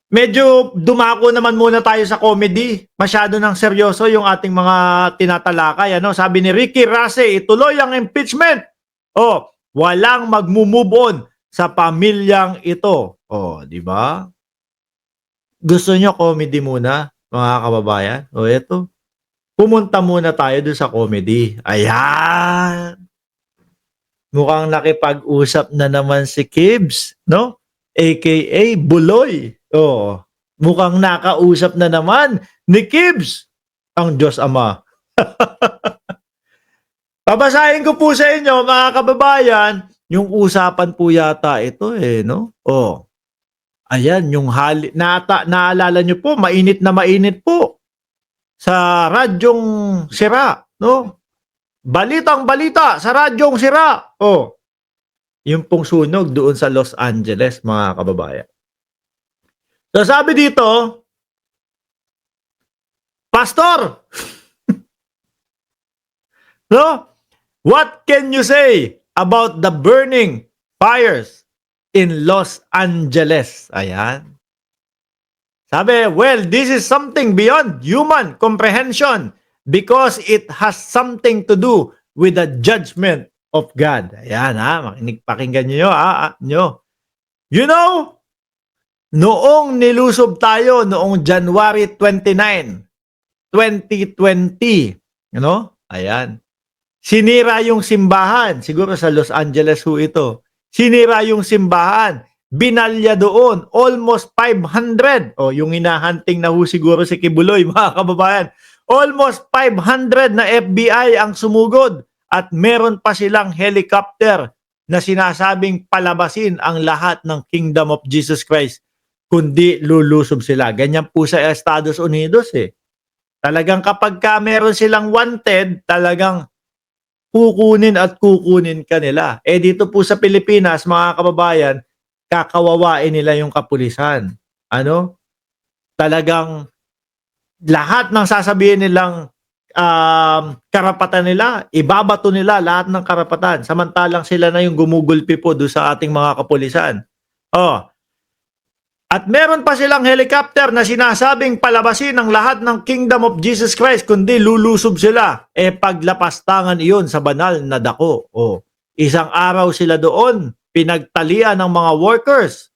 medyo dumako naman muna tayo sa comedy. Masyado ng seryoso yung ating mga tinatalakay. Ano? Sabi ni Ricky Rase, ituloy ang impeachment. Oh, walang magmo-move on sa pamilyang ito. Oh, di ba? Gusto nyo comedy muna, mga kababayan? O eto, pumunta muna tayo doon sa comedy. Ayan! Mukhang nakipag-usap na naman si Kibs, no? AKA Buloy. Oh, mukhang nakausap na naman ni Kibs, ang Diyos Ama. Babasahin ko po sa inyo, mga kababayan, yung usapan po yata ito no? Oh, ayan, yung naalala nyo po, mainit na mainit po sa radyong sira, no? Balitang balita sa radyong sira. Oh, yung pong sunog doon sa Los Angeles, mga kababayan. So sabi dito, Pastor, no? What can you say about the burning fires in Los Angeles? Ayan. Sabi, well, this is something beyond human comprehension because it has something to do with the judgment of God. Ayan pakinggan nyo. You know, noong nilusob tayo noong January 29, 2020, ayan. Sinira yung simbahan, siguro sa Los Angeles ho ito. Sinira yung simbahan, binalya doon, almost 500. O, yung hinahunting na ho siguro si Kibuloy, mga kababayan. Almost 500 na FBI ang sumugod at meron pa silang helicopter na sinasabing palabasin ang lahat ng Kingdom of Jesus Christ kundi lulusob sila. Ganyan po sa Estados Unidos Talagang kapag ka meron silang wanted, talagang kukunin at kukunin ka nila. Dito po sa Pilipinas, mga kababayan, kakawawain nila yung kapulisan. Talagang lahat ng sasabihin nilang karapatan nila, ibabato nila lahat ng karapatan. Samantalang sila na yung gumugulpi po doon sa ating mga kapulisan. At meron pa silang helicopter na sinasabing palabasin ang lahat ng Kingdom of Jesus Christ kundi lulusob sila. Paglapastangan iyon sa banal na dako. Isang araw sila doon, pinagtalian ng mga workers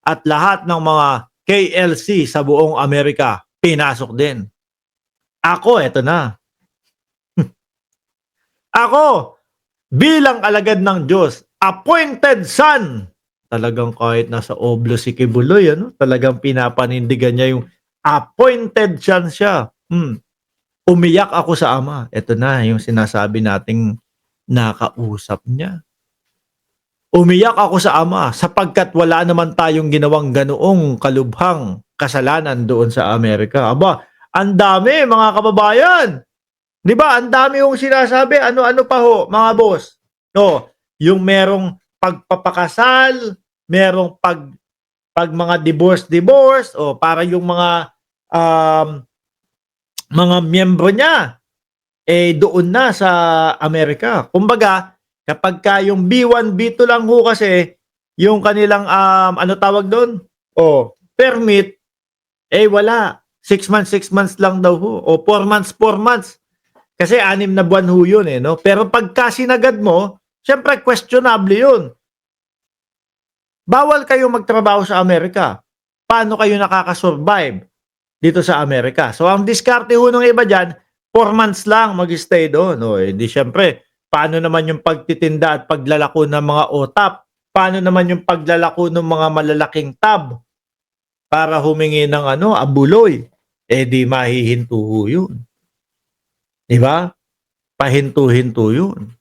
at lahat ng mga KLC sa buong Amerika, pinasok din. Ako, eto na. Ako, bilang alagad ng Diyos, appointed son. Talagang kahit nasa oblo si Kibuloy, talagang pinapanindigan niya yung appointed son siya. Umiyak ako sa Ama. Ito na yung sinasabi nating nakausap niya. Umiyak ako sa Ama sapagkat wala naman tayong ginawang ganoong kalubhang kasalanan doon sa Amerika. Aba, ang dami mga kababayan. Di ba? Ang dami yung sinasabi. Ano-ano pa ho, mga boss? Yung merong pagpapakasal, merong pag mga divorce, para yung mga miyembro niya doon na sa Amerika. Kumbaga, kapag ka yung B1, B2 lang ho kasi yung kanilang ano tawag doon? Permit wala. 6 months, 6 months lang daw ho. 4 months, 4 months. Kasi 6 na buwan ho yun Pero pagka sinagad mo, syempre questionable yun. Bawal kayo magtrabaho sa Amerika. Paano kayo nakakasurvive dito sa Amerika? So ang diskarte ho ng iba dyan, 4 months lang mag-stay doon. Hindi syempre, paano naman yung pagtitinda at paglalako ng mga OTAP? Paano naman yung paglalako ng mga malalaking tab para humingi ng abuloy? Di mahihinto ho yun. Diba? Pahinto-hinto yun.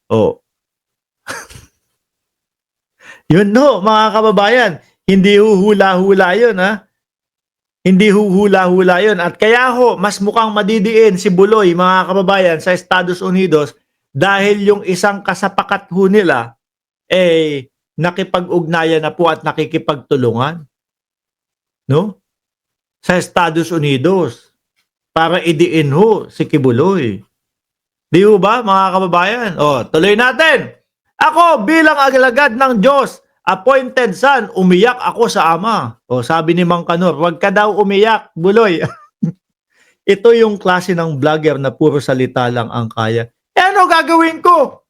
Yun mga kababayan. Hindi huhula-hula yun Hindi huhula-hula yun. At kaya mas mukhang madidiin si Buloy, mga kababayan, sa Estados Unidos dahil yung isang kasapakat ho nila nakipag-ugnayan na po at nakikipagtulungan. Sa Estados Unidos para idiin ho si Kibuloy. Di ho ba, mga kababayan? Tuloy natin. Ako bilang alagad ng Diyos, appointed son, umiyak ako sa ama. O sabi ni Mang Kanor, wag ka daw umiyak, Buloy. Ito yung klase ng vlogger na puro salita lang ang kaya. Eh ano gagawin ko?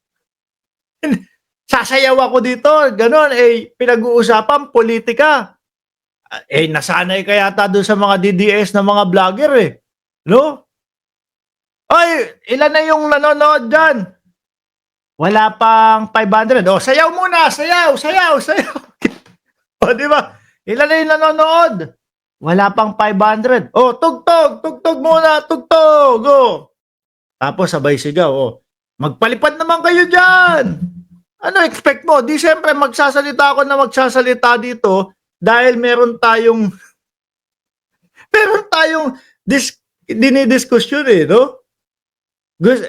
Sasayaw ako dito, ganon, pinag-uusapan, politika. Nasanay ka yata doon sa mga DDS na mga vlogger no? Oy, ilan na yung nanonood dyan? Wala pang 500. Sayaw muna, sayaw. Di ba? Ilan na yung nanonood? Wala pang 500. Tugtog muna, tugtog. Tapos sabay sigaw, magpalipad naman kayo dyan. Ano expect mo? Di siyempre magsasalita ako na magsasalita dito dahil meron tayong dinidiskusyon no?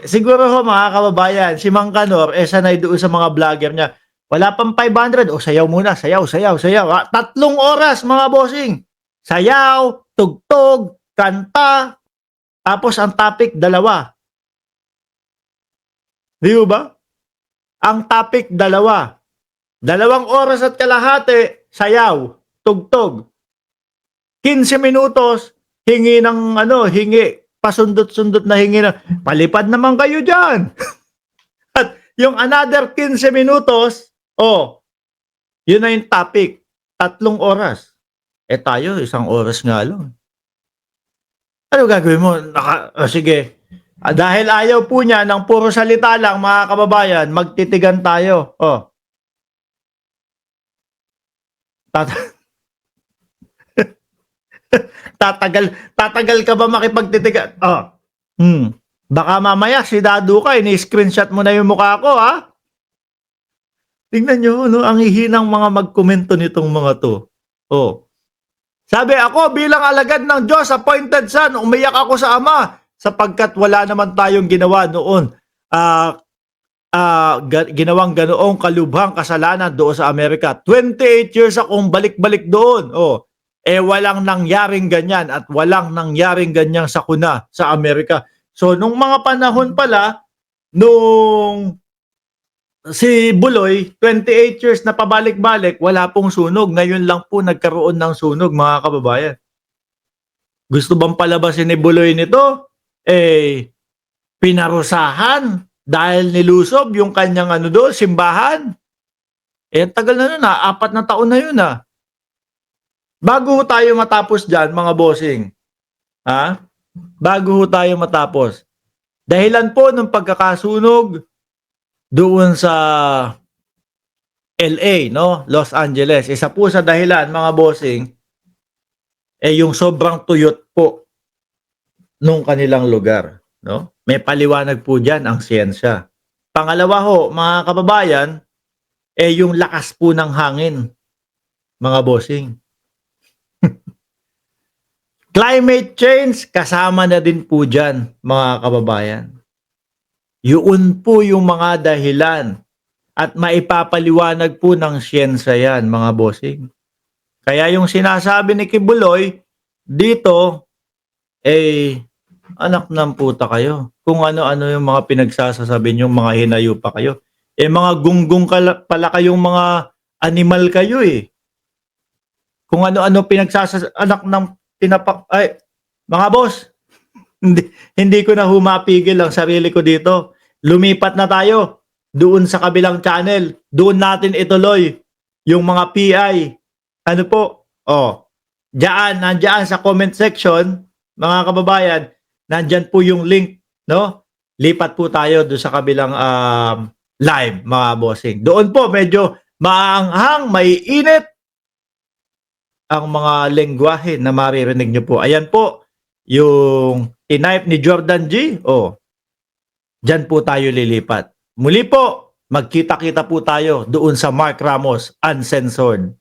Siguro mga kababayan, si Mang Kanor, sanay doon sa mga vlogger niya. Wala pang 500. Sayaw muna, sayaw. 3 oras mga bossing. Sayaw, tugtog, kanta, tapos ang topic 2. Di ba? Ang topic 2. 2 oras at kalahati, sayaw, tugtog. 15 minutos, hingi pasundot-sundot na hingi na, palipad naman kayo dyan. At yung another 15 minutos, yun na yung topic. 3 oras. Tayo, 1 oras nga lang. Ano gagawin mo? Sige. Dahil ayaw po niya ng puro salita lang, mga kababayan, magtitigan tayo. Tatagal ka ba makipagtitigan? Baka mamaya si Dadu ka, ni-screenshot mo na yung mukha ko, ha? Tingnan nyo, ang hihinang mga magkomento nitong mga to. Sabi ako, bilang alagad ng Diyos, appointed son, umiyak ako sa ama sapagkat wala naman tayong ginawa noon. Ginawang ganoong kalubhang kasalanan doon sa Amerika. 28 years akong balik-balik doon. Walang nangyaring ganyan at walang nangyaring ganyang sakuna sa Amerika. So, nung mga panahon pala, nung si Buloy, 28 years na pabalik-balik, wala pong sunog. Ngayon lang po nagkaroon ng sunog, mga kababayan. Gusto bang palabasin ni Buloy nito? Pinarusahan dahil nilusob yung kanyang simbahan. Ang tagal na nun 4 na taon na yun Bago tayo matapos dyan, mga bossing. Bago tayo matapos. Dahilan po ng pagkakasunog doon sa LA, no? Los Angeles. Isa po sa dahilan, mga bossing, yung sobrang tuyot po nung kanilang lugar, no? May paliwanag po dyan ang siyensya. Pangalawa ho, mga kababayan, yung lakas po ng hangin, mga bossing. Climate change, kasama na din po dyan, mga kababayan. Yun po yung mga dahilan at maipapaliwanag po ng siyensya yan, mga bossing. Kaya yung sinasabi ni Kibuloy, dito, anak ng puta kayo. Kung ano-ano yung mga pinagsasasabi nyo, mga hinayo pa kayo. Mga gunggong pala kayong mga animal kayo Kung ano-ano pinagsasasabi, anak ng mga boss, hindi ko na humapigil ang sarili ko dito. Lumipat na tayo doon sa kabilang channel. Doon natin ituloy yung mga PI. Ano po? Nandiyan sa comment section, mga kababayan, nandiyan po yung link, no? Lipat po tayo doon sa kabilang live, mga bossing. Doon po medyo maanghang, may init ang mga lengguwahe na maririnig nyo po. Ayan po, yung type ni Jordan G. Dyan po tayo lilipat. Muli po, magkita-kita po tayo doon sa Mark Ramos Uncensored.